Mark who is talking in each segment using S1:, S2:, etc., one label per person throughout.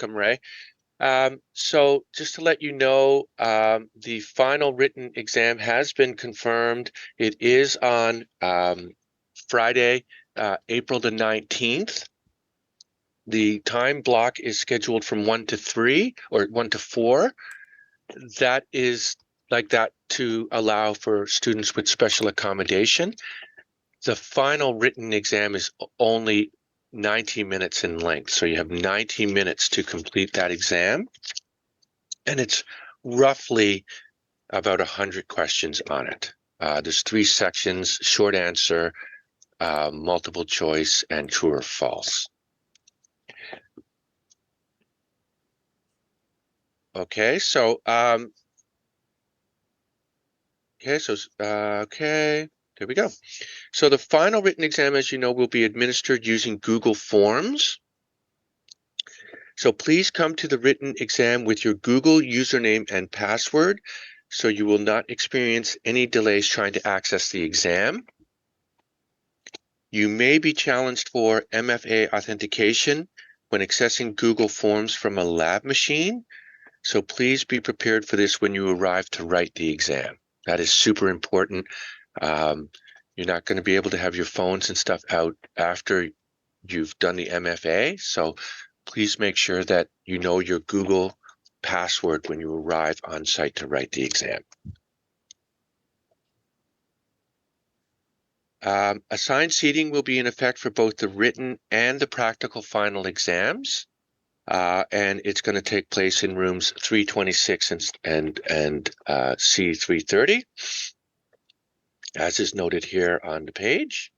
S1: welcome, Ray. So just to let you know, the final written exam has been confirmed. It is on Friday, April the 19th. The time block is scheduled from 1 to 3 or 1 to 4. That is like that to allow for students with special accommodation. The final written exam is only 90 minutes in length. So you have 90 minutes to complete that exam. And it's roughly about 100 questions on it. There's 3 sections: short answer, multiple choice, and true or false. Okay, so there we go. So the final written exam, as you know, will be administered using Google Forms. So please come to the written exam with your Google username and password, so you will not experience any delays trying to access the exam. You may be challenged for MFA authentication when accessing Google Forms from a lab machine, so please be prepared for this when you arrive to write the exam. That is super important. You're not going to be able to have your phones and stuff out after you've done the MFA, so please make sure that you know your Google password when you arrive on site to write the exam. Assigned seating will be in effect for both the written and the practical final exams, and it's going to take place in rooms 326 and C330, as is noted here on the page.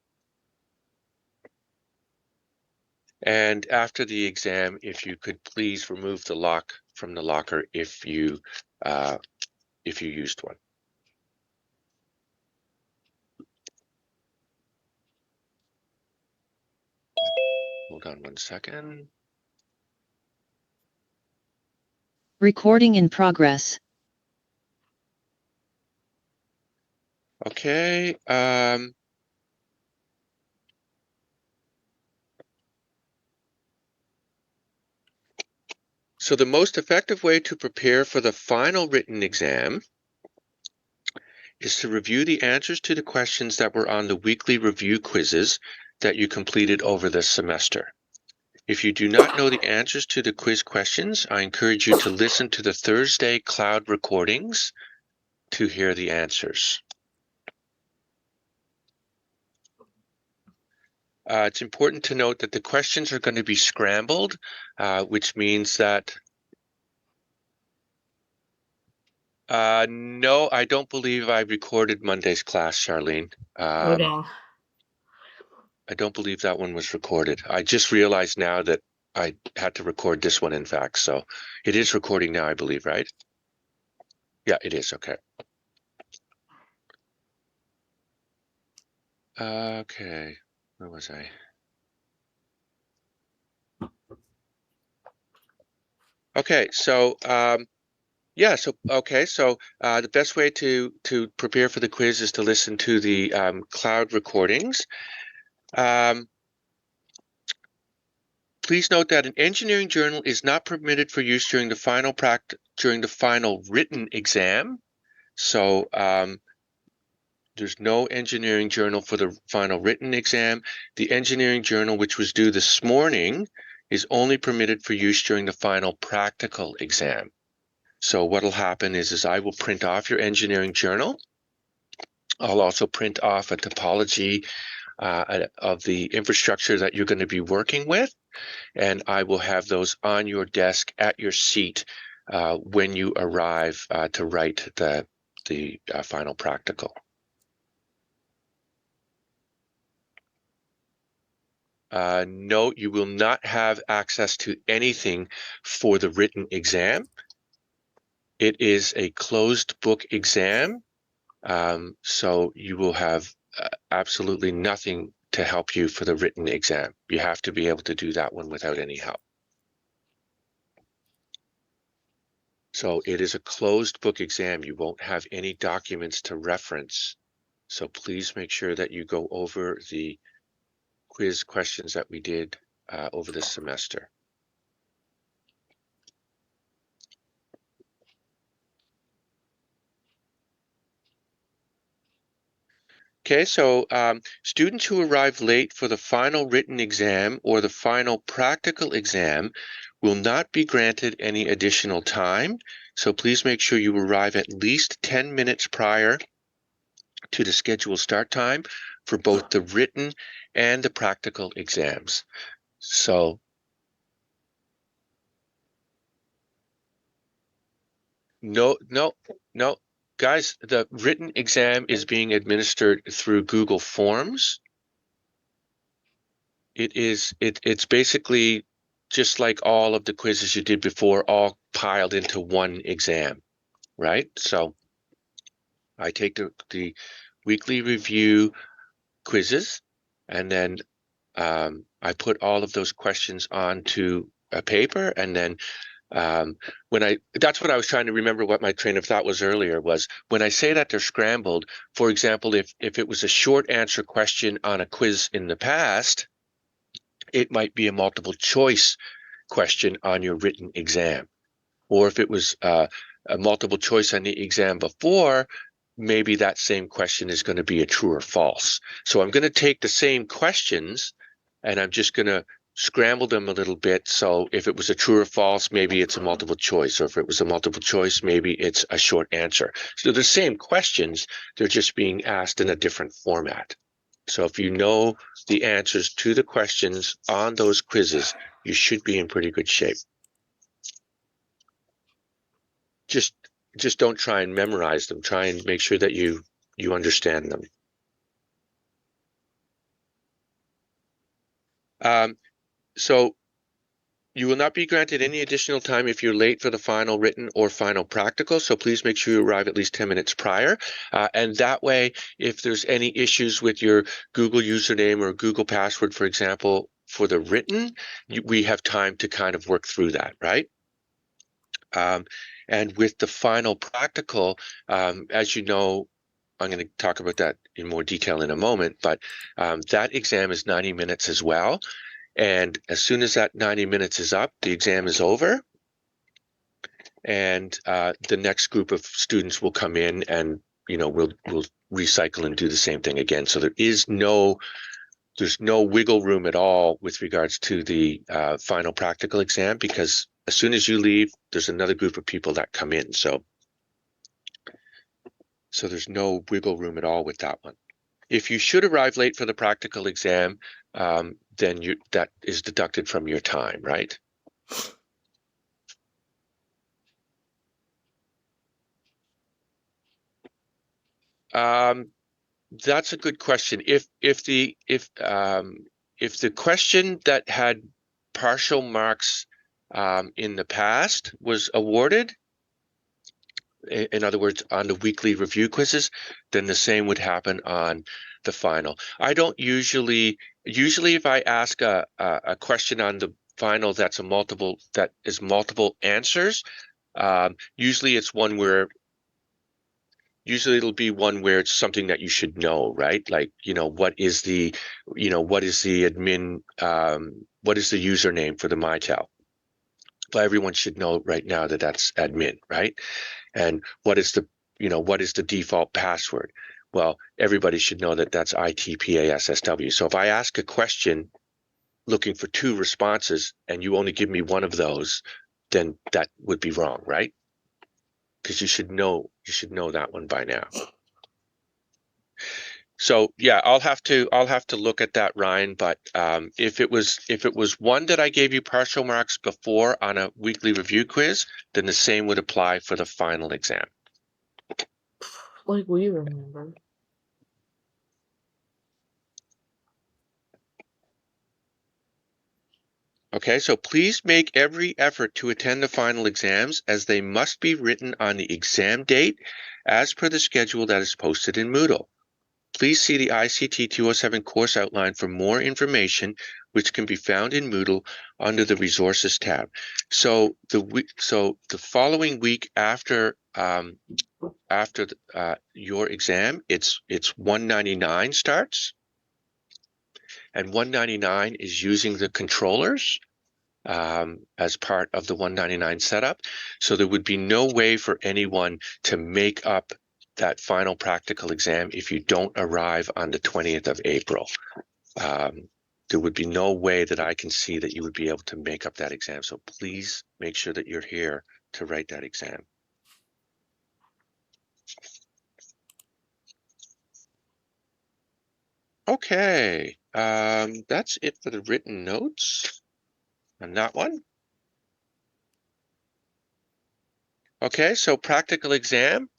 S1: And after the exam, if you could please remove the lock from the locker if you used one. Hold on one second.
S2: Recording in progress.
S1: Okay. So the most effective way to prepare for the final written exam is to review the answers to the questions that were on the weekly review quizzes that you completed over this semester. If you do not know the answers to the quiz questions, I encourage you to listen to the Thursday cloud recordings to hear the answers. It's important to note that the questions are going to be scrambled, which means that no, I don't believe I recorded Monday's class, Charlene.
S3: Oh, dang.
S1: I don't believe that one was recorded. I just realized now that I had to record this one, in fact. So it is recording now, I believe, right? Yeah, it is. Okay. Okay. Where was I? Okay. So, yeah. So, okay. So the best way to prepare for the quiz is to listen to the cloud recordings. Please note that an engineering journal is not permitted for use during the final written exam. So there's no engineering journal for the final written exam. The engineering journal, which was due this morning, is only permitted for use during the final practical exam. So what'll happen is I will print off your engineering journal. I'll also print off a topology of the infrastructure that you're going to be working with, and I will have those on your desk at your seat when you arrive to write the final practical. No, you will not have access to anything for the written exam. It is a closed book exam, so you will have absolutely nothing to help you for the written exam. You have to be able to do that one without any help. So it is a closed book exam. You won't have any documents to reference. So please make sure that you go over the quiz questions that we did over this semester. Okay, so students who arrive late for the final written exam or the final practical exam will not be granted any additional time. So please make sure you arrive at least 10 minutes prior to the scheduled start time for both the written and the practical exams. So no, no, no. Guys, the written exam is being administered through Google Forms. It's basically just like all of the quizzes you did before, all piled into one exam, right? So I take the weekly review quizzes, and then I put all of those questions onto a paper, and then that's what I was trying to remember what my train of thought was earlier was when I say that they're scrambled, for example, if it was a short answer question on a quiz in the past, it might be a multiple choice question on your written exam. Or if it was a multiple choice on the exam before, maybe that same question is going to be a true or false. So I'm going to take the same questions and I'm just going to scramble them a little bit. So if it was a true or false, maybe it's a multiple choice. Or if it was a multiple choice, maybe it's a short answer. So the same questions, they're just being asked in a different format. So if you know the answers to the questions on those quizzes, you should be in pretty good shape. Just don't try and memorize them. Try and make sure that you understand them. So you will not be granted any additional time if you're late for the final written or final practical. So please make sure you arrive at least 10 minutes prior. And that way, if there's any issues with your Google username or Google password, for example, for the written, we have time to kind of work through that, right? And with the final practical, as you know, I'm going to talk about that in more detail in a moment, but that exam is 90 minutes as well. And as soon as that 90 minutes is up, the exam is over. And the next group of students will come in and, we'll recycle and do the same thing again. So there's no wiggle room at all with regards to the final practical exam, because as soon as you leave, there's another group of people that come in. So there's no wiggle room at all with that one. If you should arrive late for the practical exam, then that is deducted from your time, right? That's a good question. If the question that had partial marks in the past was awarded, in other words, on the weekly review quizzes, then the same would happen on the final. I don't usually if I ask a question on the final that is multiple answers, usually it'll be one where it's something that you should know, right? Like, what is the admin, what is the username for the Mitel? Well, everyone should know right now that that's admin, right? And what is the default password? Well, everybody should know that that's ITPASSW. So if I ask a question looking for two responses and you only give me one of those, then that would be wrong, right? Because you should know that one by now. So yeah, I'll have to look at that, Ryan. But if it was one that I gave you partial marks before on a weekly review quiz, then the same would apply for the final exam.
S3: Like we remember.
S1: Okay, so please make every effort to attend the final exams, as they must be written on the exam date as per the schedule that is posted in Moodle. Please see the ICT 207 course outline for more information, which can be found in Moodle under the Resources tab. So the following week after your exam, it's 199 starts, and 199 is using the controllers as part of the 199 setup. So there would be no way for anyone to make up that final practical exam if you don't arrive on the 20th of April. There would be no way that I can see that you would be able to make up that exam. So please make sure that you're here to write that exam. Okay, that's it for the written notes on that one. Okay, so practical exam.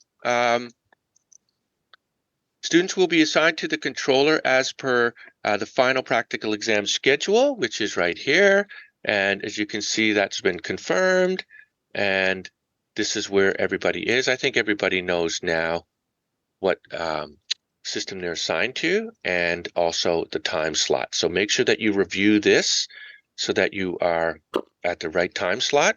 S1: Students will be assigned to the controller as per the final practical exam schedule, which is right here. And as you can see, that's been confirmed. And this is where everybody is. I think everybody knows now what system they're assigned to and also the time slot. So make sure that you review this so that you are at the right time slot.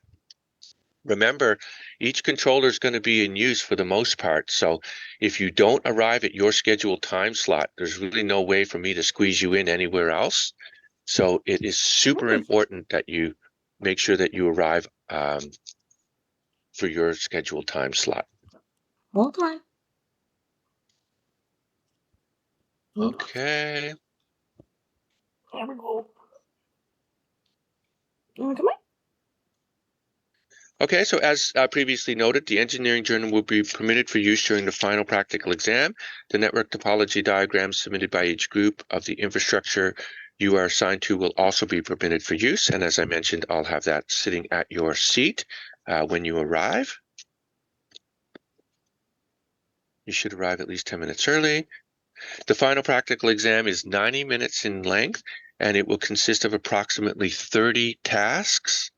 S1: Remember, each controller is going to be in use for the most part. So if you don't arrive at your scheduled time slot, there's really no way for me to squeeze you in anywhere else. So it is super important that you make sure that you arrive for your scheduled time slot.
S3: Okay.
S1: Okay.
S3: Here we go. Come on.
S1: Okay, so as previously noted, the engineering journal will be permitted for use during the final practical exam. The network topology diagrams submitted by each group of the infrastructure you are assigned to will also be permitted for use. And as I mentioned, I'll have that sitting at your seat when you arrive. You should arrive at least 10 minutes early. The final practical exam is 90 minutes in length, and it will consist of approximately 30 tasks.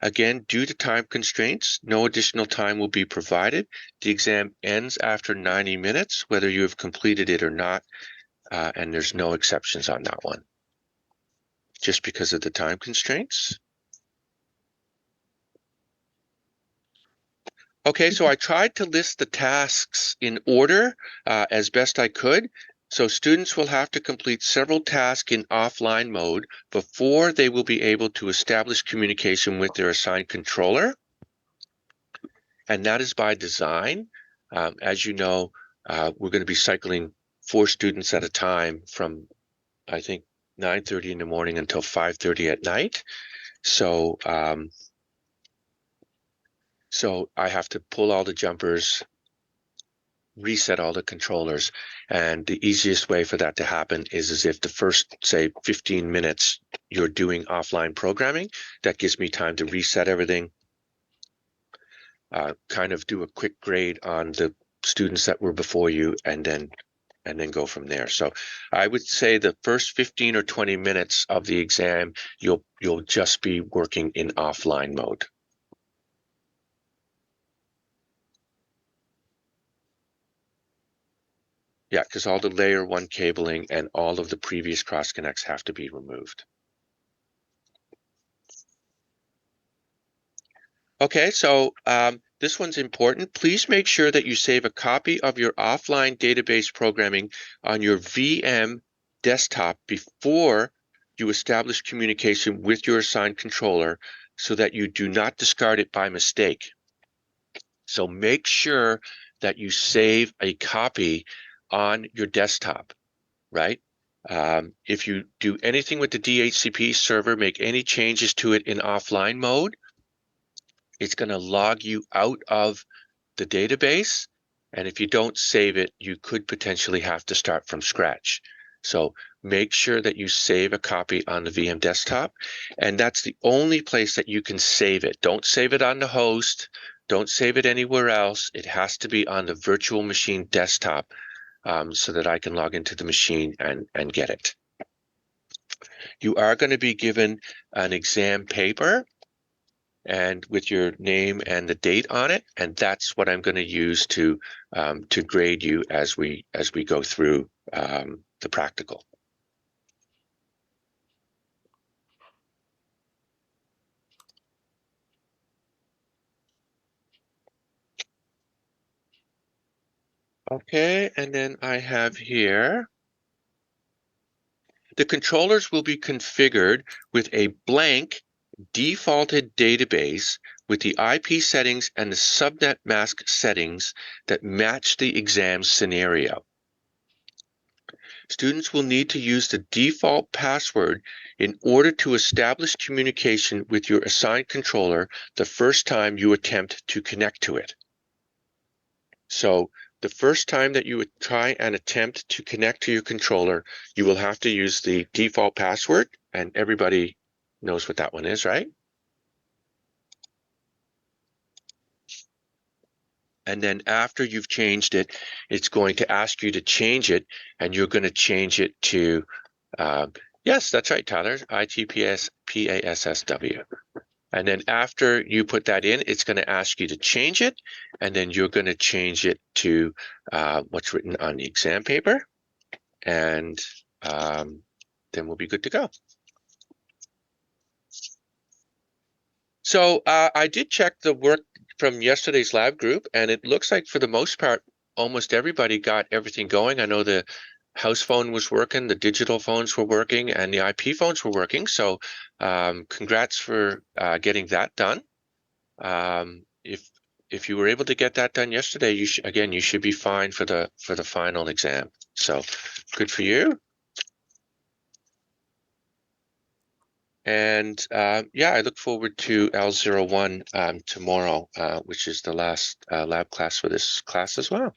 S1: Again, due to time constraints, no additional time will be provided. The exam ends after 90 minutes, whether you have completed it or not, and there's no exceptions on that one, just because of the time constraints. Okay, so I tried to list the tasks in order as best I could. So students will have to complete several tasks in offline mode before they will be able to establish communication with their assigned controller. And that is by design. As you know, we're going to be cycling 4 students at a time from, I think, 9:30 in the morning until 5:30 at night. So, so I have to pull all the jumpers, reset all the controllers. And the easiest way for that to happen is if the first, say, 15 minutes you're doing offline programming. That gives me time to reset everything, kind of do a quick grade on the students that were before you, and then go from there. So I would say the first 15 or 20 minutes of the exam, you'll just be working in offline mode. Yeah, because all the layer 1 cabling and all of the previous cross connects have to be removed. Okay, so this one's important. Please make sure that you save a copy of your offline database programming on your VM desktop before you establish communication with your assigned controller so that you do not discard it by mistake. So make sure that you save a copy on your desktop, right? If you do anything with the DHCP server, make any changes to it in offline mode, it's going to log you out of the database. And if you don't save it, you could potentially have to start from scratch. So make sure that you save a copy on the VM desktop. And that's the only place that you can save it. Don't save it on the host. Don't save it anywhere else. It has to be on the virtual machine desktop so that I can log into the machine and get it. You are going to be given an exam paper and with your name and the date on it, and that's what I'm going to use to grade you as we go through the practical. Okay, and then I have here, the controllers will be configured with a blank defaulted database with the IP settings and the subnet mask settings that match the exam scenario. Students will need to use the default password in order to establish communication with your assigned controller the first time you attempt to connect to it. So the first time that you would try and attempt to connect to your controller, you will have to use the default password, and everybody knows what that one is, right? And then after you've changed it, it's going to ask you to change it, and you're going to change it to, yes, that's right, Tyler, ITPS PASSW. And then after you put that in, it's going to ask you to change it, and then you're going to change it to what's written on the exam paper, and then we'll be good to go. So I did check the work from yesterday's lab group, and it looks like for the most part, almost everybody got everything going. I know the house phone was working, the digital phones were working, and the IP phones were working. So congrats for getting that done. If you were able to get that done yesterday, you should be fine for the final exam. So good for you. And yeah, I look forward to L01 tomorrow, which is the last lab class for this class as well.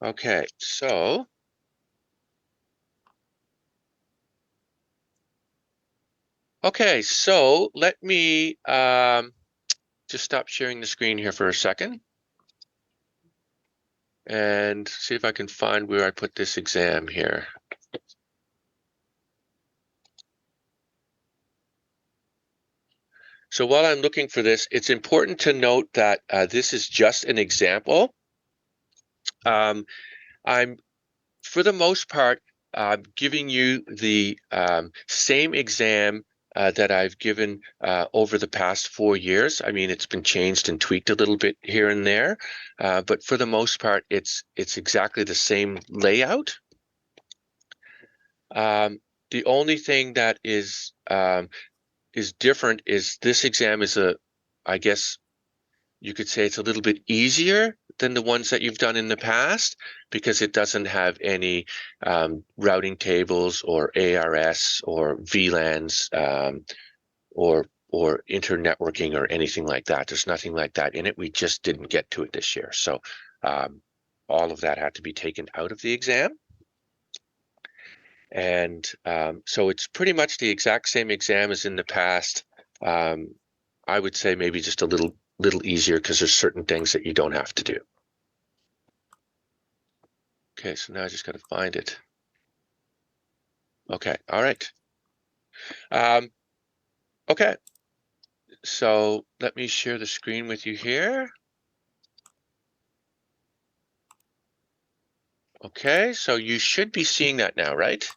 S1: Okay, so let me just stop sharing the screen here for a second and see if I can find where I put this exam here. So while I'm looking for this, it's important to note that this is just an example. I'm, for the most part, giving you the same exam that I've given over the past 4 years. I mean, it's been changed and tweaked a little bit here and there, but for the most part, it's exactly the same layout. The only thing that is different is this exam is I guess you could say it's a little bit easier than the ones that you've done in the past because it doesn't have any routing tables or ARS or VLANs or internetworking or anything like that. There's nothing like that in it. We just didn't get to it this year. So all of that had to be taken out of the exam. And so it's pretty much the exact same exam as in the past. I would say maybe just a little easier because there's certain things that you don't have to do. Okay, so now I just got to find it. Okay, all right. Okay, so let me share the screen with you here. Okay, so you should be seeing that now, right?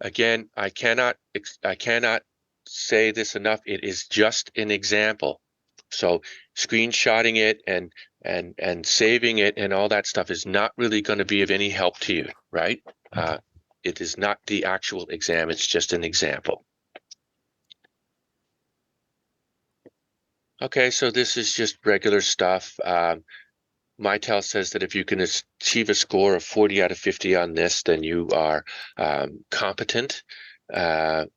S1: Again, I cannot say this enough. It is just an example. So screenshotting it and saving it and all that stuff is not really going to be of any help to you, right? It is not the actual exam. It's just an example. Okay, so this is just regular stuff. Mitel says that if you can achieve a score of 40 out of 50 on this, then you are competent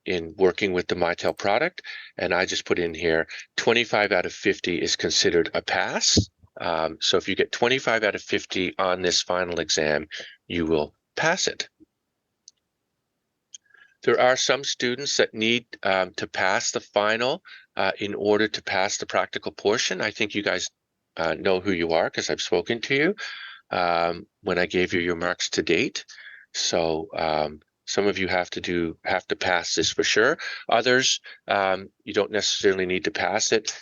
S1: in working with the Mitel product. And I just put in here 25 out of 50 is considered a pass. So if you get 25 out of 50 on this final exam, you will pass it. There are some students that need to pass the final in order to pass the practical portion. I think you guys know who you are because I've spoken to you when I gave you your marks to date. So some of you have to pass this for sure. Others, you don't necessarily need to pass it.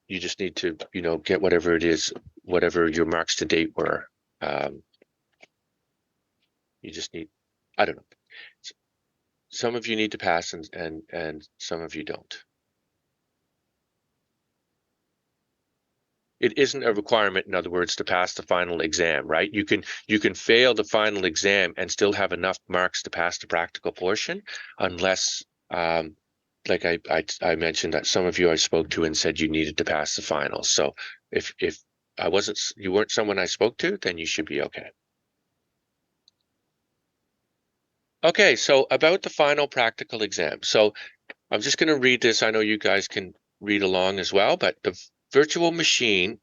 S1: You just need to, get whatever it is, whatever your marks to date were. You just need, I don't know. Some of you need to pass and some of you don't. it isn't a requirement, in other words, to pass the final exam, right? You can fail the final exam and still have enough marks to pass the practical portion, unless like I mentioned that some of you I spoke to and said you needed to pass the finals. So if you weren't someone I spoke to, then you should be okay. Okay, so about the final practical exam. So I'm just going to read this. I know you guys can read along as well, but the virtual machine,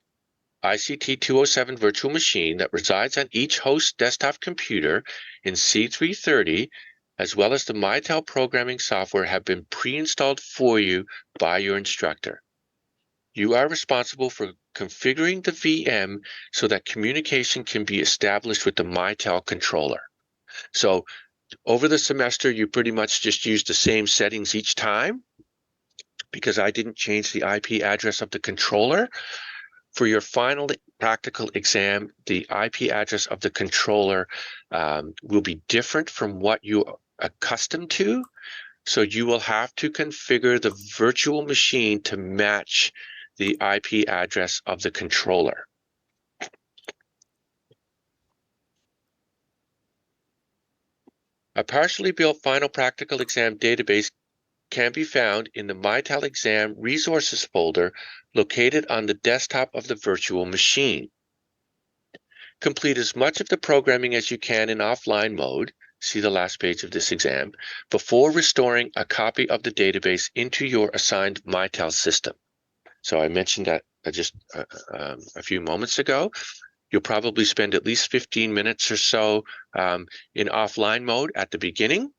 S1: ICT 207 virtual machine that resides on each host desktop computer in C330, as well as the MyTel programming software, have been pre-installed for you by your instructor. You are responsible for configuring the VM so that communication can be established with the MyTel controller. So over the semester, you pretty much just use the same settings each time because I didn't change the IP address of the controller. For your final practical exam, the IP address of the controller will be different from what you're accustomed to. So you will have to configure the virtual machine to match the IP address of the controller. A partially built final practical exam database can be found in the MyTel exam resources folder located on the desktop of the virtual machine. Complete as much of the programming as you can in offline mode, see the last page of this exam, before restoring a copy of the database into your assigned MyTel system. So I mentioned that just a few moments ago. You'll probably spend at least 15 minutes or so in offline mode at the beginning.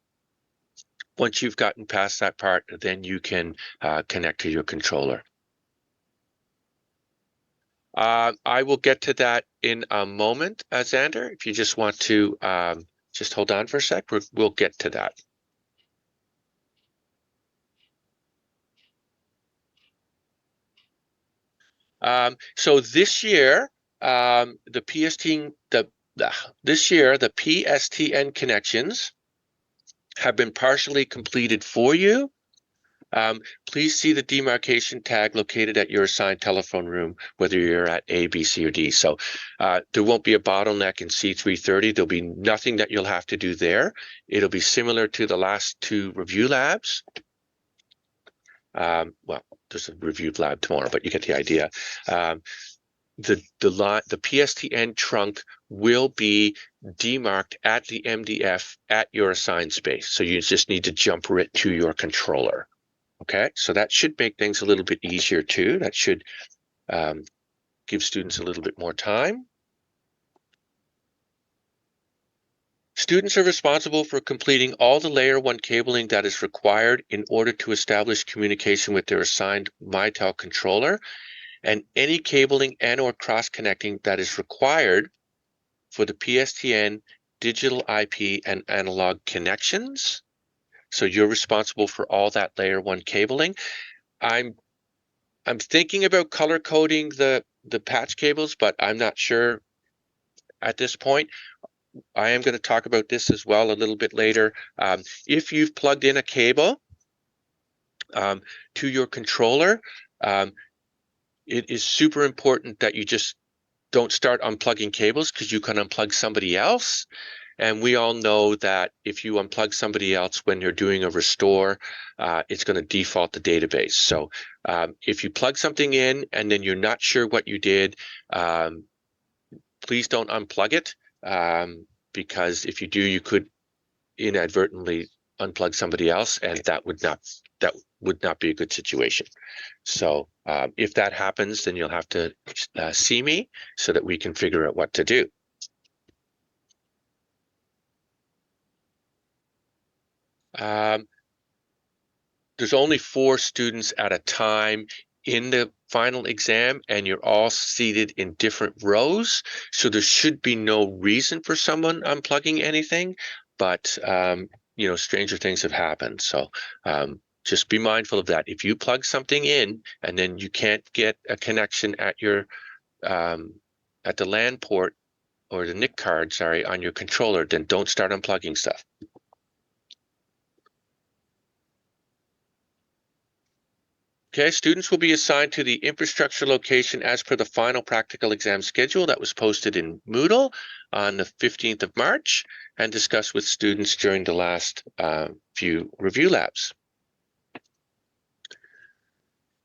S1: Once you've gotten past that part, then you can connect to your controller. I will get to that in a moment, Xander. If you just want to just hold on for a sec, we'll get to that. So this year, the PSTN connections have been partially completed for you. Please see the demarcation tag located at your assigned telephone room, whether you're at A, B, C, or D. So there won't be a bottleneck in C330. There'll be nothing that you'll have to do there. It'll be similar to the last two review labs. Well, there's a review lab tomorrow, but you get the idea. The PSTN trunk will be demarked at the MDF at your assigned space. So you just need to jump right to your controller. Okay, so that should make things a little bit easier too. That should give students a little bit more time. Students are responsible for completing all the layer 1 cabling that is required in order to establish communication with their assigned MyTel controller, and any cabling and or cross-connecting that is required for the PSTN digital IP and analog connections. So you're responsible for all that layer 1 cabling. I'm thinking about color coding the patch cables, but I'm not sure at this point. I am going to talk about this as well a little bit later. If you've plugged in a cable to your controller, it is super important that you just don't start unplugging cables because you can unplug somebody else. And we all know that if you unplug somebody else when you're doing a restore, it's going to default the database. So if you plug something in and then you're not sure what you did, please don't unplug it, because if you do, you could inadvertently unplug somebody else, and that would not be a good situation. So if that happens, then you'll have to see me so that we can figure out what to do. There's only 4 students at a time in the final exam, and you're all seated in different rows. So there should be no reason for someone unplugging anything, but stranger things have happened. So just be mindful of that. If you plug something in and then you can't get a connection at your at the LAN port or the NIC card, on your controller, then don't start unplugging stuff. Okay, students will be assigned to the infrastructure location as per the final practical exam schedule that was posted in Moodle on the 15th of March and discussed with students during the last few review labs.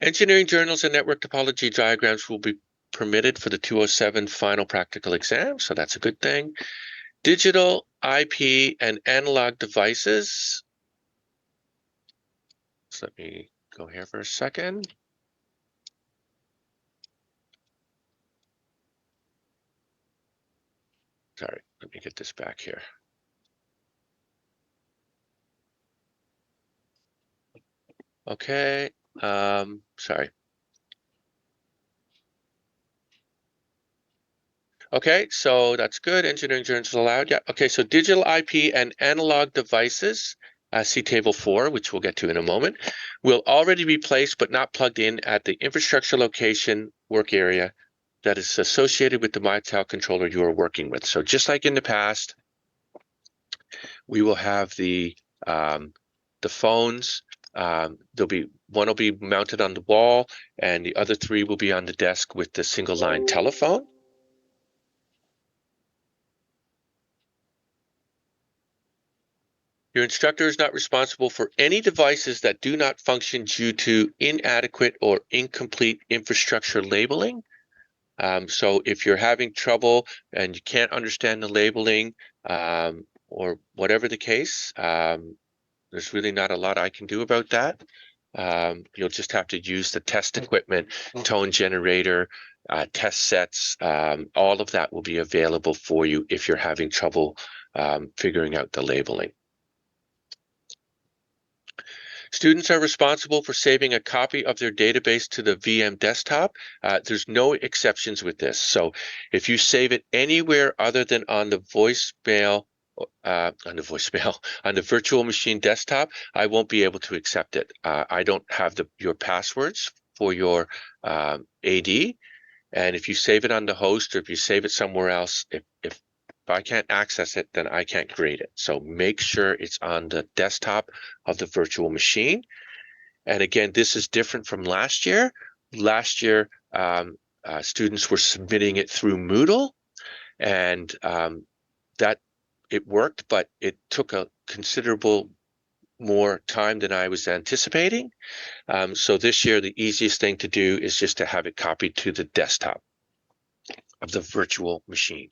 S1: Engineering journals and network topology diagrams will be permitted for the 207 final practical exam, so that's a good thing. Digital, IP, and analog devices. So let me go here for a second. Sorry, let me get this back here. Okay, sorry. Okay, so that's good. Engineering journals allowed. Yeah. Okay, so digital IP and analog devices, see table 4, which we'll get to in a moment, will already be placed but not plugged in at the infrastructure location work area that is associated with the MyTel controller you are working with. So just like in the past, we will have the phones. There'll be one will be mounted on the wall, and the other 3 will be on the desk with the single line telephone. Your instructor is not responsible for any devices that do not function due to inadequate or incomplete infrastructure labeling. So if you're having trouble and you can't understand the labeling or whatever the case, there's really not a lot I can do about that. You'll just have to use the test equipment, tone generator, test sets. All of that will be available for you if you're having trouble figuring out the labeling. Students are responsible for saving a copy of their database to the VM desktop. There's no exceptions with this. So if you save it anywhere other than on the voicemail, on the virtual machine desktop, I won't be able to accept it. I don't have your passwords for your AD. And if you save it on the host or if you save it somewhere else, if I can't access it, then I can't create it. So make sure it's on the desktop of the virtual machine. And again, this is different from last year. Last year, students were submitting it through Moodle, and that it worked, but it took a considerable more time than I was anticipating. So this year, the easiest thing to do is just to have it copied to the desktop of the virtual machine.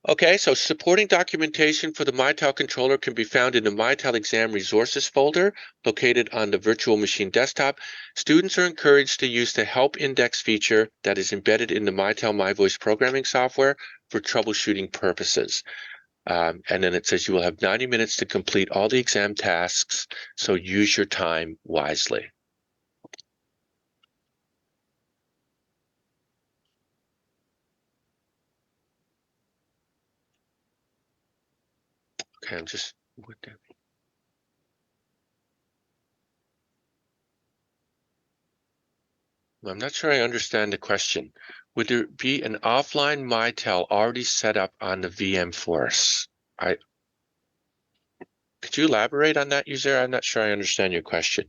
S1: Okay, so supporting documentation for the MyTel controller can be found in the MyTel exam resources folder located on the virtual machine desktop. Students are encouraged to use the help index feature that is embedded in the MyTel MyVoice programming software for troubleshooting purposes. And then it says you will have 90 minutes to complete all the exam tasks, so use your time wisely. Okay, I'm just... I'm not sure I understand the question. Would there be an offline MyTel already set up on the VM for us? Could you elaborate on that, user? I'm not sure I understand your question.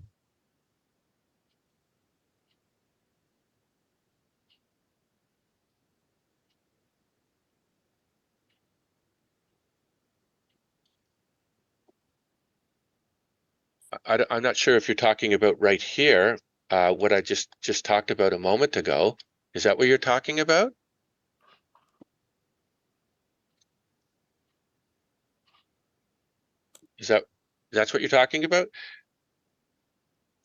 S1: I'm not sure if you're talking about right here, what I just talked about a moment ago. Is that what you're talking about? That's what you're talking about?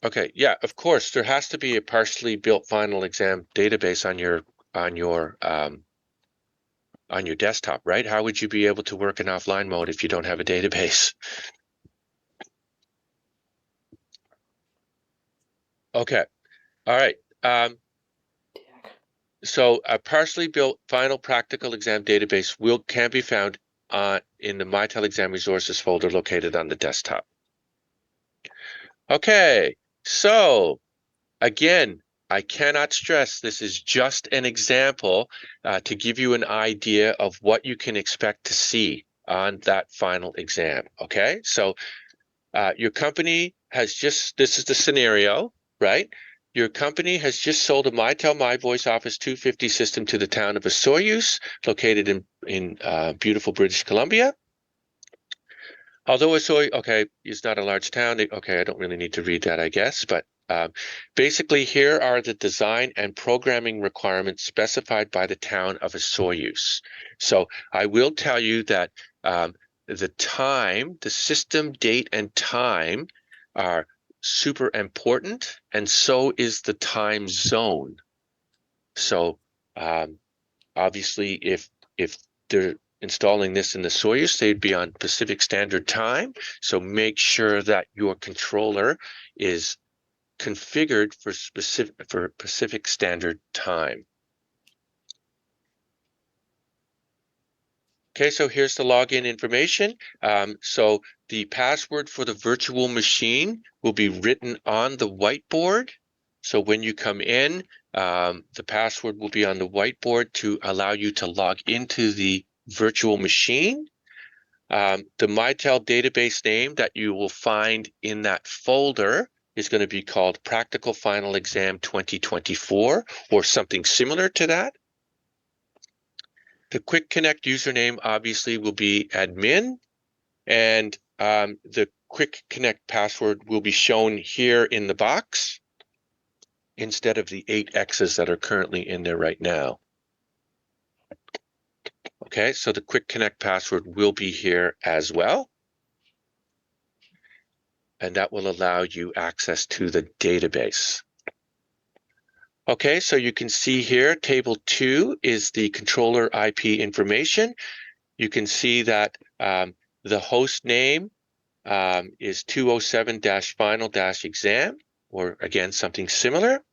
S1: Okay, yeah, of course. There has to be a partially built final exam database on your desktop, right? How would you be able to work in offline mode if you don't have a database? Okay, all right. So a partially built final practical exam database can be found in the MyTel exam resources folder located on the desktop. Okay, so again, I cannot stress this is just an example to give you an idea of what you can expect to see on that final exam. Okay, so your company has just, this is the scenario, right? Your company has just sold a Mitel My Voice Office 250 system to the town of Osoyoos, located in beautiful British Columbia. Although Osoyoos, okay, is not a large town. Okay, I don't really need to read that, I guess, but basically, here are the design and programming requirements specified by the town of Osoyoos. So I will tell you that the time, the system date and time are super important, and so is the time zone. So obviously, if they're installing this in the Soyuz, they'd be on Pacific Standard Time. So make sure that your controller is configured for Pacific Standard Time. Okay, so here's the login information. So the password for the virtual machine will be written on the whiteboard. So when you come in, the password will be on the whiteboard to allow you to log into the virtual machine. The Mitel database name that you will find in that folder is going to be called Practical Final Exam 2024 or something similar to that. The Quick Connect username obviously will be admin, and the Quick Connect password will be shown here in the box instead of the 8 X's that are currently in there right now. Okay, so the Quick Connect password will be here as well. And that will allow you access to the database. Okay, so you can see here, table 2 is the controller IP information. You can see that the host name is 207-final-exam, or again, something similar.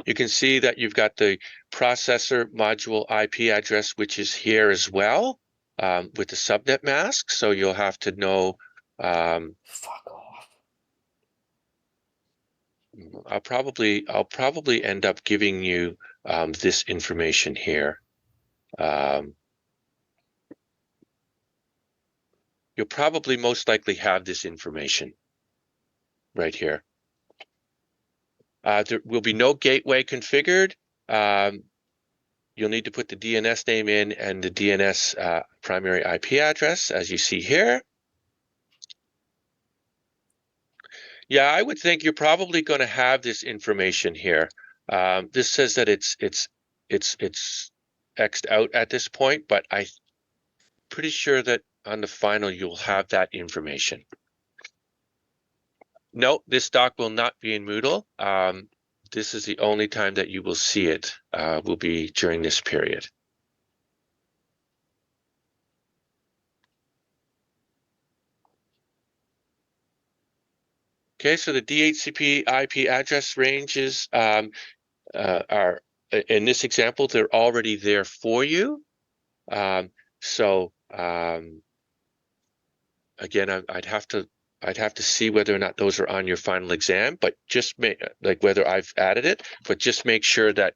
S1: You can see that you've got the processor module IP address, which is here as well, with the subnet mask. So you'll have to know
S3: Fuck off.
S1: I'll probably end up giving you this information here. You'll probably most likely have this information right here. There will be no gateway configured. You'll need to put the DNS name in and the DNS primary IP address, as you see here. Yeah, I would think you're probably going to have this information here. This says that it's X'd out at this point, but I'm pretty sure that on the final you'll have that information. No, this doc will not be in Moodle. This is the only time that you will see it, will be during this period. Okay, so the DHCP IP address ranges are, in this example, they're already there for you. Again, I'd have to see whether or not those are on your final exam, but just like whether I've added it, but just make sure that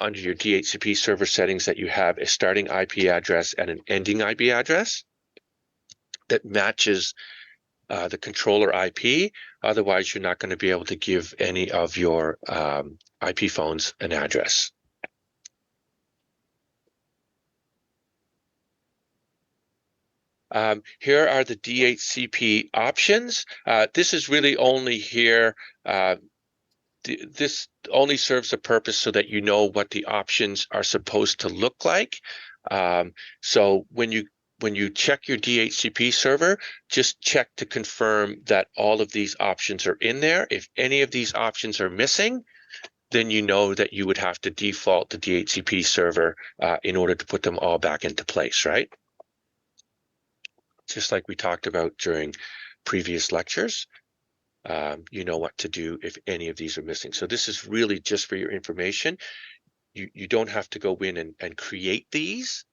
S1: under your DHCP server settings that you have a starting IP address and an ending IP address that matches the controller IP. Otherwise, you're not going to be able to give any of your IP phones an address. Here are the DHCP options. This is really only here. This only serves the purpose so that you know what the options are supposed to look like. So when you check your DHCP server, just check to confirm that all of these options are in there. If any of these options are missing, then you know that you would have to default the DHCP server in order to put them all back into place, right? Just like we talked about during previous lectures. You know what to do if any of these are missing. So this is really just for your information. You don't have to go in and create these.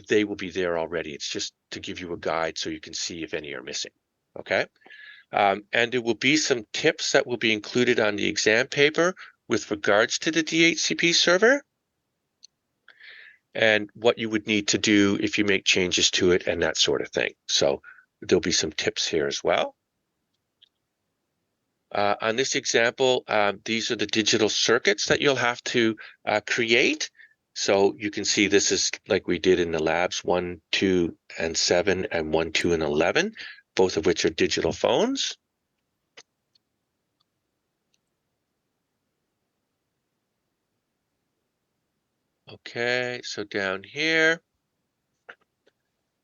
S1: They will be there already. It's just to give you a guide so you can see if any are missing. Okay. And there will be some tips that will be included on the exam paper with regards to the DHCP server and what you would need to do if you make changes to it and that sort of thing. So there'll be some tips here as well. On this example, these are the digital circuits that you'll have to create. So you can see this is like we did in the labs 1, 2, and 7, and 1, 2, and 11, both of which are digital phones. Okay, so down here.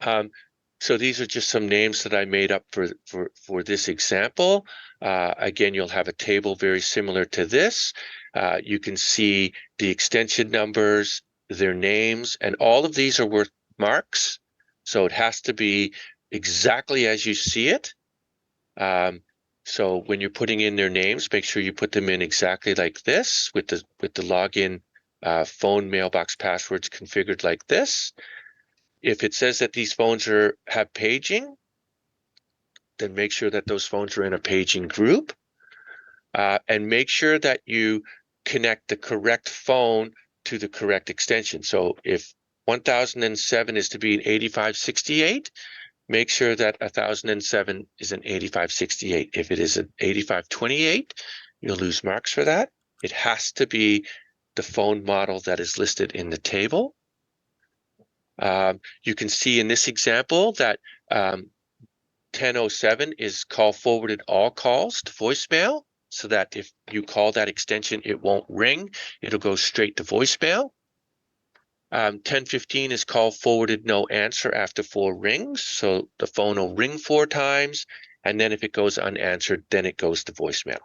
S1: So these are just some names that I made up for this example. Again, you'll have a table very similar to this. You can see the extension numbers, their names, and all of these are worth marks. So it has to be exactly as you see it. So when you're putting in their names, make sure you put them in exactly like this with the login phone mailbox passwords configured like this. If it says that these phones have paging, then make sure that those phones are in a paging group, and make sure that you connect the correct phone to the correct extension. So if 1007 is to be an 8568, make sure that 1007 is an 8568. If it is an 8528, you'll lose marks for that. It has to be the phone model that is listed in the table. You can see in this example that 1007 is call forwarded all calls to voicemail, so that if you call that extension, it won't ring. It'll go straight to voicemail. 1015 is call forwarded no answer after 4 rings, so the phone will ring 4 times, and then if it goes unanswered, then it goes to voicemail.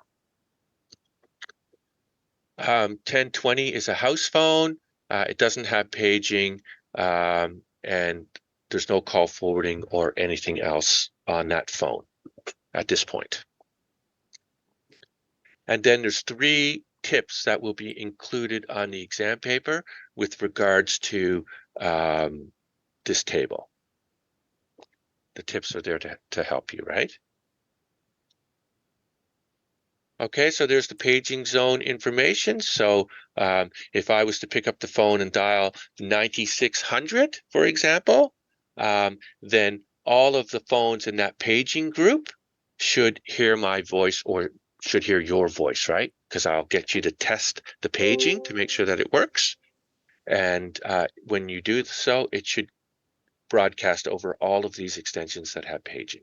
S1: 1020 is a house phone. It doesn't have paging, and there's no call forwarding or anything else on that phone at this point. And then there's 3 tips that will be included on the exam paper with regards to this table. The tips are there to help you, right? Okay, so there's the paging zone information. So if I was to pick up the phone and dial 9600, for example, then all of the phones in that paging group should hear my voice or should hear your voice, right? Because I'll get you to test the paging to make sure that it works. And when you do so, it should broadcast over all of these extensions that have paging.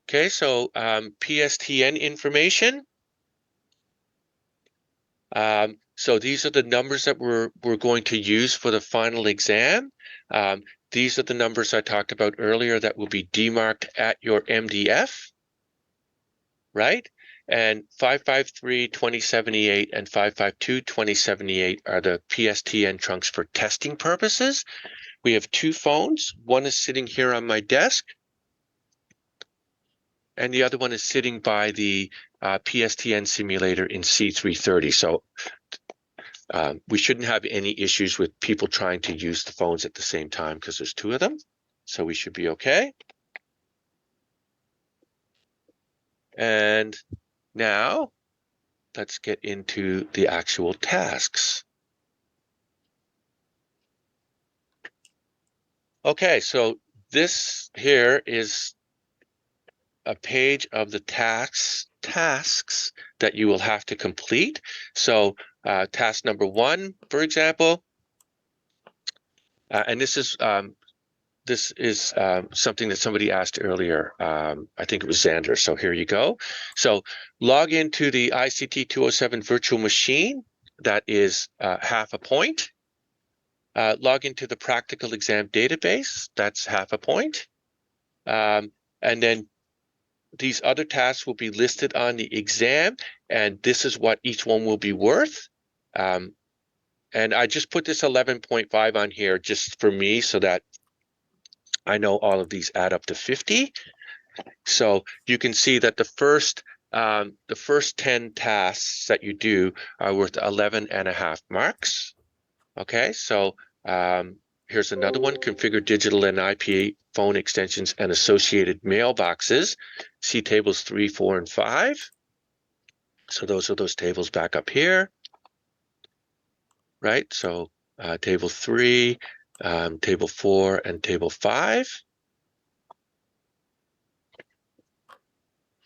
S1: Okay, so PSTN information. So these are the numbers that we're going to use for the final exam. These are the numbers I talked about earlier that will be demarked at your MDF, right? And 553-2078 and 552-2078 are the PSTN trunks for testing purposes. We have 2 phones. One is sitting here on my desk, and the other one is sitting by the PSTN simulator in C330. So we shouldn't have any issues with people trying to use the phones at the same time because there's 2 of them. So we should be okay. And now let's get into the actual tasks. Okay, so this here is a page of the tasks that you will have to complete. So task number 1, for example, and this is something that somebody asked earlier. I think it was Xander. So here you go. So log into the ICT 207 virtual machine. That is half a point. Log into the practical exam database. That's half a point. And then these other tasks will be listed on the exam, and this is what each one will be worth. And I just put this 11.5 on here just for me so that I know all of these add up to 50. So you can see that the first 10 tasks that you do are worth 11.5 marks. Okay, so Here's another one, configure digital and IP phone extensions and associated mailboxes. See tables 3, 4, and 5. So those are those tables back up here, right? So table 3, table 4, and table 5.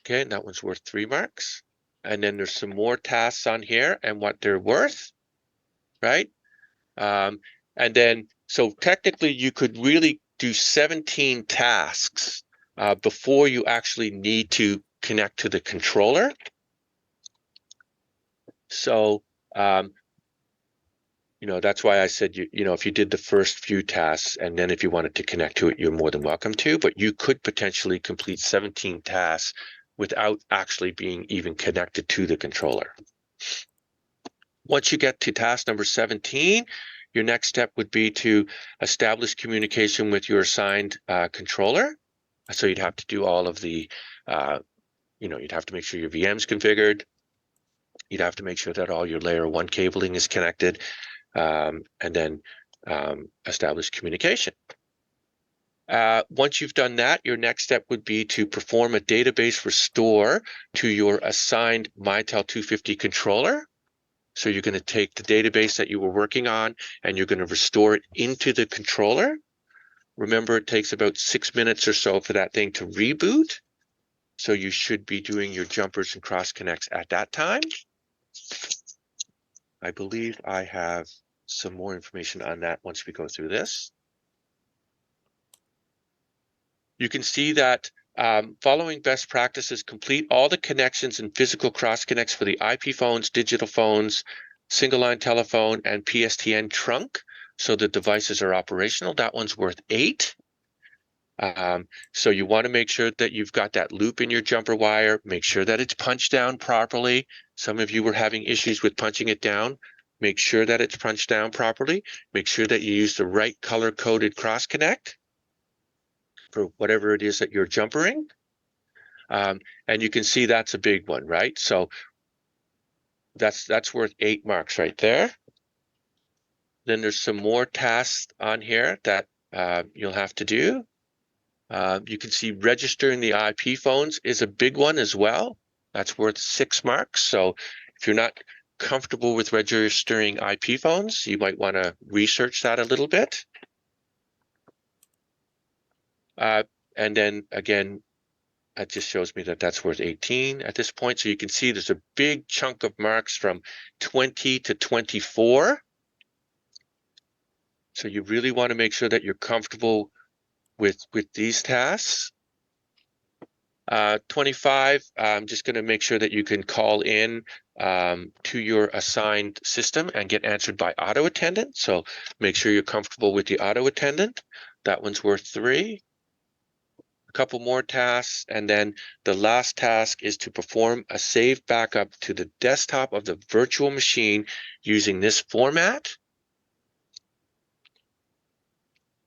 S1: Okay, and that one's worth 3 marks. And then there's some more tasks on here and what they're worth, right? And then, so technically you could really do 17 tasks before you actually need to connect to the controller. So, that's why I said, if you did the first few tasks and then if you wanted to connect to it, you're more than welcome to, but you could potentially complete 17 tasks without actually being even connected to the controller. Once you get to task number 17, your next step would be to establish communication with your assigned controller. So you'd have to do all of the, you'd have to make sure your VM's configured. You'd have to make sure that all your layer 1 cabling is connected, and then establish communication. Once you've done that, your next step would be to perform a database restore to your assigned Mitel 250 controller. So you're going to take the database that you were working on and you're going to restore it into the controller. Remember, it takes about 6 minutes or so for that thing to reboot. So you should be doing your jumpers and cross connects at that time. I believe I have some more information on that once we go through this. You can see that following best practices, complete all the connections and physical cross connects for the IP phones, digital phones, single line telephone, and PSTN trunk, so the devices are operational. That one's worth 8. So you want to make sure that you've got that loop in your jumper wire. Make sure that it's punched down properly. Some of you were having issues with punching it down. Make sure that it's punched down properly. Make sure that you use the right color-coded cross connect for whatever it is that you're jumpering. And you can see that's a big one, right? So that's worth 8 marks right there. Then there's some more tasks on here that you'll have to do. You can see registering the IP phones is a big one as well. That's worth 6 marks. So if you're not comfortable with registering IP phones, you might want to research that a little bit. And then again, that just shows me that that's worth 18 at this point. So you can see there's a big chunk of marks from 20 to 24. So you really want to make sure that you're comfortable with these tasks. 25, I'm just going to make sure that you can call in to your assigned system and get answered by auto attendant. So make sure you're comfortable with the auto attendant. That one's worth 3. A couple more tasks, and then the last task is to perform a save backup to the desktop of the virtual machine using this format.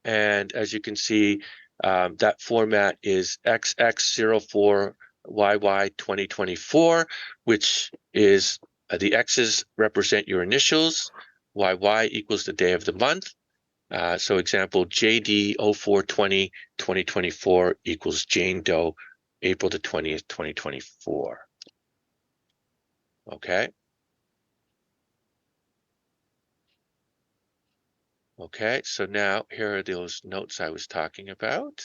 S1: And as you can see, that format is XX04YY2024, which is the X's represent your initials, YY equals the day of the month. So example, JD0420 2024 equals Jane Doe, April the 20th, 2024. Okay. Okay, so now here are those notes I was talking about.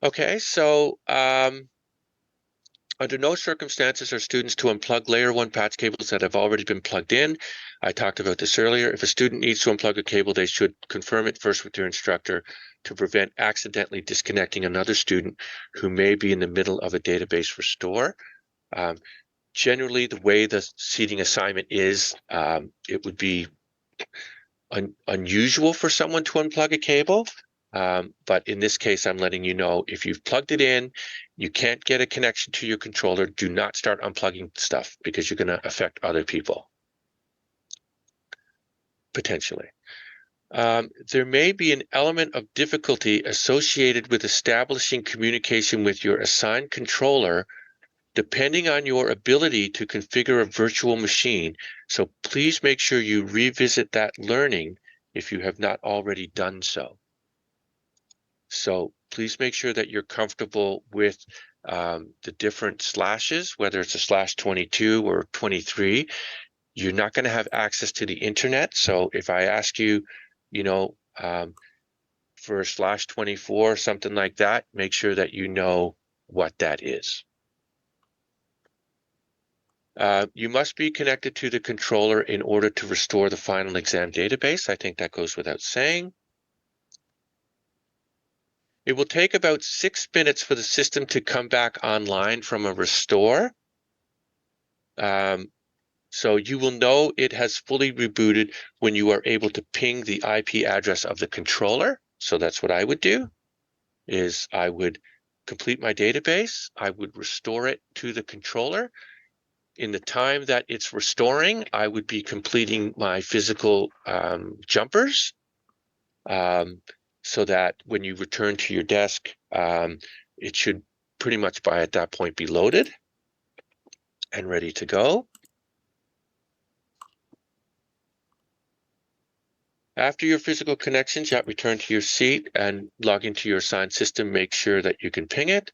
S1: Okay, so under no circumstances are students to unplug layer 1 patch cables that have already been plugged in. I talked about this earlier. If a student needs to unplug a cable, they should confirm it first with their instructor to prevent accidentally disconnecting another student who may be in the middle of a database restore. Generally, the way the seating assignment is, it would be unusual for someone to unplug a cable. But in this case, I'm letting you know if you've plugged it in, you can't get a connection to your controller, do not start unplugging stuff because you're going to affect other people, potentially. There may be an element of difficulty associated with establishing communication with your assigned controller depending on your ability to configure a virtual machine. So please make sure you revisit that learning if you have not already done so. So please make sure that you're comfortable with the different slashes, whether it's a /22 or 23. You're not going to have access to the internet. So if I ask you, for a /24, something like that, make sure that you know what that is. You must be connected to the controller in order to restore the final exam database. I think that goes without saying. It will take about 6 minutes for the system to come back online from a restore. So you will know it has fully rebooted when you are able to ping the IP address of the controller. So that's what I would do, is I would complete my database. I would restore it to the controller. In the time that it's restoring, I would be completing my physical jumpers, so that when you return to your desk, it should pretty much by at that point be loaded and ready to go. After your physical connections, you return to your seat and log into your assigned system. Make sure that you can ping it.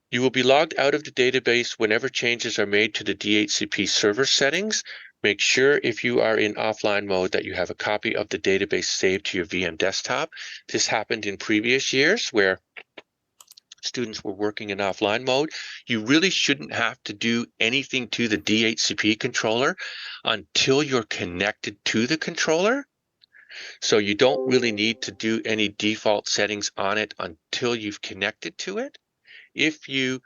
S1: You will be logged out of the database whenever changes are made to the DHCP server settings. Make sure if you are in offline mode that you have a copy of the database saved to your VM desktop. This happened in previous years where students were working in offline mode. You really shouldn't have to do anything to the DHCP controller until you're connected to the controller. So you don't really need to do any default settings on it until you've connected to it. If you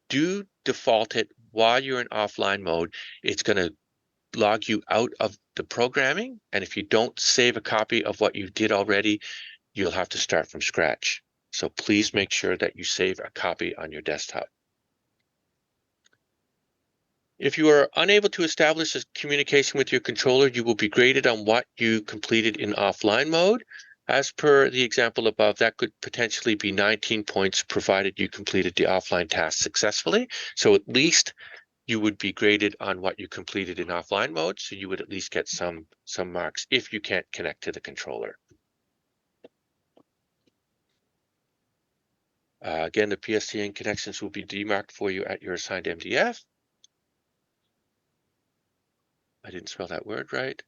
S1: do default it while you're in offline mode, it's going to log you out of the programming. And if you don't save a copy of what you did already, you'll have to start from scratch. So please make sure that you save a copy on your desktop. If you are unable to establish a communication with your controller, you will be graded on what you completed in offline mode. As per the example above, that could potentially be 19 points provided you completed the offline task successfully. So at least you would be graded on what you completed in offline mode. So you would at least get some marks if you can't connect to the controller. Again, the PSTN connections will be demarked for you at your assigned MDF. I didn't spell that word right.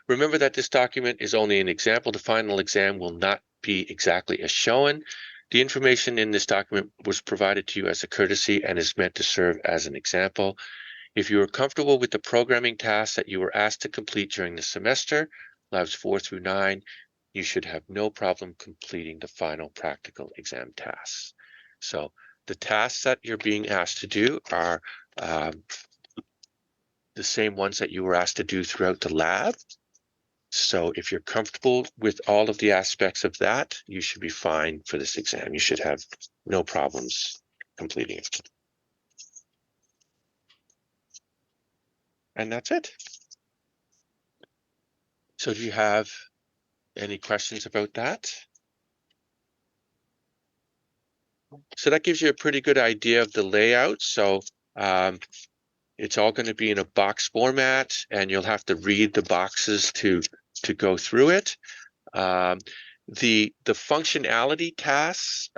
S1: Remember that this document is only an example. The final exam will not be exactly as shown. The information in this document was provided to you as a courtesy and is meant to serve as an example. If you are comfortable with the programming tasks that you were asked to complete during the semester, labs 4 through 9, you should have no problem completing the final practical exam tasks. So the tasks that you're being asked to do are the same ones that you were asked to do throughout the lab. So if you're comfortable with all of the aspects of that, you should be fine for this exam. You should have no problems completing it. And that's it. So do you have any questions about that? So that gives you a pretty good idea of the layout. So it's all going to be in a box format, and you'll have to read the boxes to go through it. The functionality tasks,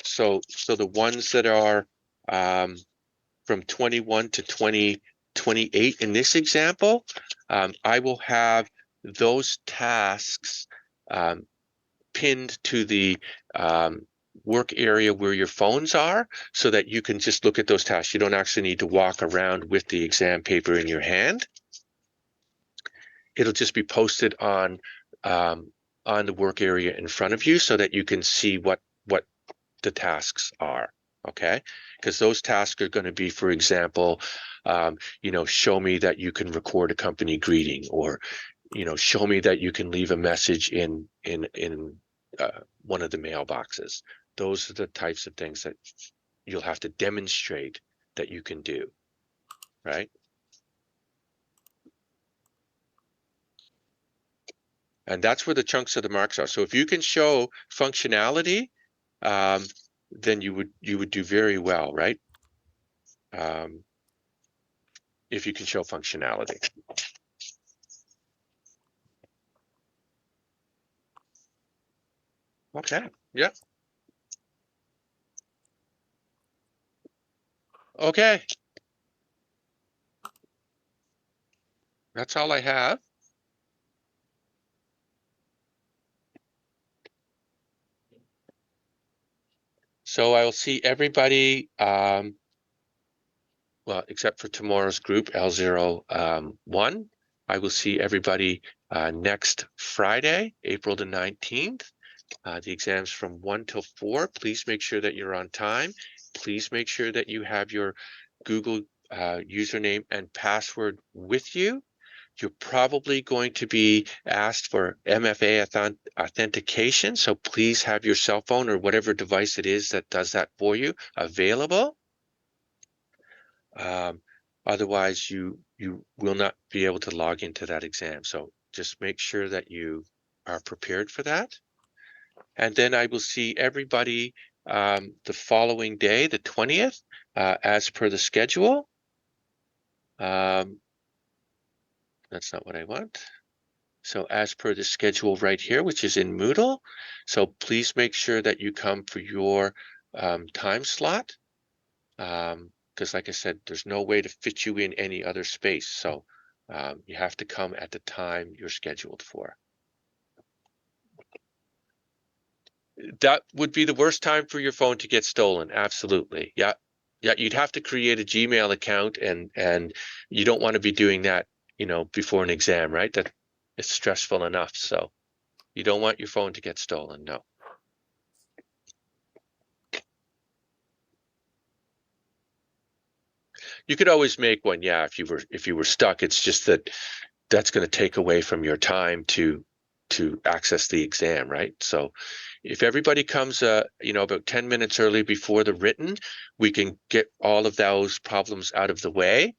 S1: so the ones that are from 21 to 28 in this example, I will have those tasks pinned to the work area where your phones are, so that you can just look at those tasks. You don't actually need to walk around with the exam paper in your hand. It'll just be posted on the work area in front of you, so that you can see what the tasks are. Okay, because those tasks are going to be, for example, show me that you can record a company greeting, or show me that you can leave a message in one of the mailboxes. Those are the types of things that you'll have to demonstrate that you can do, right? And that's where the chunks of the marks are. So if you can show functionality, then you would do very well, right? if you can show functionality. Okay, yeah. Okay. That's all I have. So I will see everybody, well, except for tomorrow's group, L01. I will see everybody next Friday, April the 19th. The exam's from 1 till 4. Please make sure that you're on time. Please make sure that you have your Google username and password with you. You're probably going to be asked for MFA authentication, so please have your cell phone or whatever device it is that does that for you available. Otherwise, you will not be able to log into that exam. So just make sure that you are prepared for that. And then I will see everybody the following day, the 20th, as per the schedule. That's not what I want. So as per the schedule right here, which is in Moodle. So please make sure that you come for your time slot. Because like I said, there's no way to fit you in any other space. So you have to come at the time you're scheduled for. That would be the worst time for your phone to get stolen. Absolutely. Yeah. Yeah. You'd have to create a Gmail account and you don't want to be doing that, before an exam, right? That it's stressful enough. So you don't want your phone to get stolen. No. You could always make one. Yeah. If you were stuck, it's just that's going to take away from your time to access the exam, right? So if everybody comes about 10 minutes early before the written, we can get all of those problems out of the way.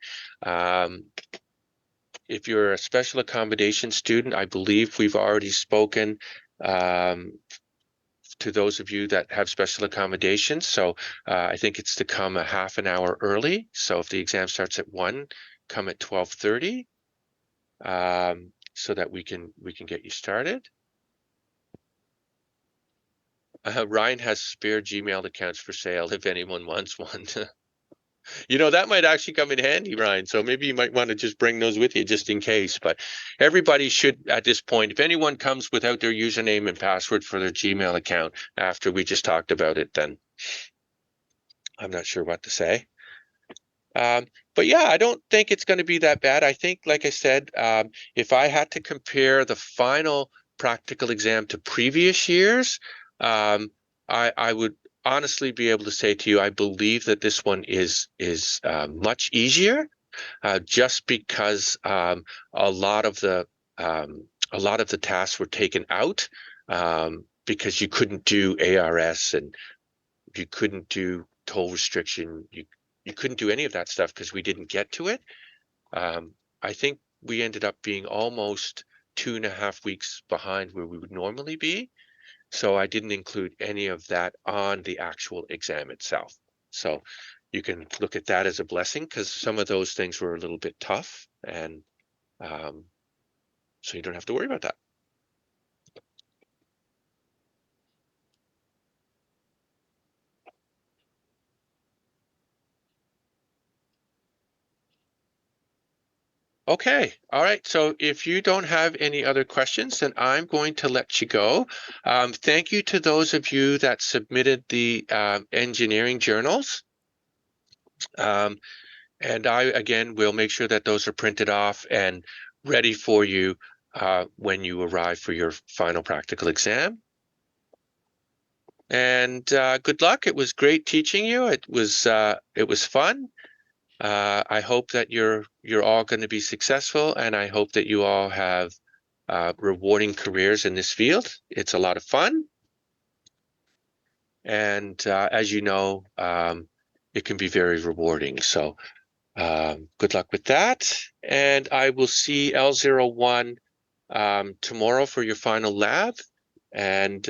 S1: If you're a special accommodation student, I believe we've already spoken to those of you that have special accommodations. So I think it's to come a half an hour early. So if the exam starts at 1, come at 12:30. So that we can get you started. Ryan has spare Gmail accounts for sale if anyone wants one. That might actually come in handy, Ryan. So maybe you might want to just bring those with you just in case. But everybody should, at this point, if anyone comes without their username and password for their Gmail account after we just talked about it, then I'm not sure what to say. But yeah, I don't think it's going to be that bad. I think, like I said, if I had to compare the final practical exam to previous years, I would honestly be able to say to you, I believe that this one is much easier, just because a lot of the tasks were taken out, because you couldn't do ARS and you couldn't do toll restriction. You couldn't do any of that stuff because we didn't get to it. I think we ended up being almost 2.5 weeks behind where we would normally be. So I didn't include any of that on the actual exam itself. So you can look at that as a blessing because some of those things were a little bit tough, and so you don't have to worry about that. Okay. All right. So if you don't have any other questions, then I'm going to let you go. Thank you to those of you that submitted the engineering journals. And I, again, will make sure that those are printed off and ready for you when you arrive for your final practical exam. And good luck. It was great teaching you. It was fun. I hope that you're all going to be successful, and I hope that you all have rewarding careers in this field. It's a lot of fun, and as you know, it can be very rewarding. So good luck with that, and I will see L01 tomorrow for your final lab. And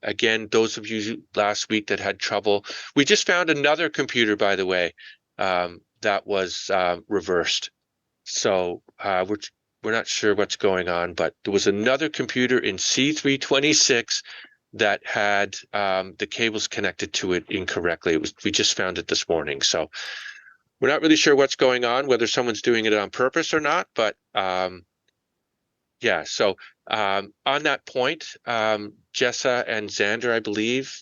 S1: again, those of you last week that had trouble, we just found another computer, by the way, that was reversed. So we're not sure what's going on, but there was another computer in C326 that had the cables connected to it incorrectly. We just found it this morning. So we're not really sure what's going on, whether someone's doing it on purpose or not, but yeah, so on that point, Jessa and Xander, I believe,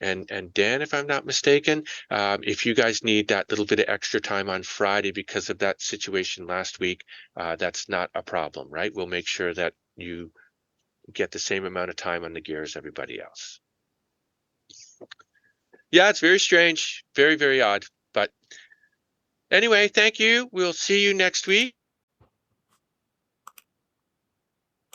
S1: and Dan, if I'm not mistaken, if you guys need that little bit of extra time on Friday because of that situation last week, that's not a problem, right? We'll make sure that you get the same amount of time on the gear as everybody else. Yeah, it's very strange, very, very odd. But anyway, thank you. We'll see you next week.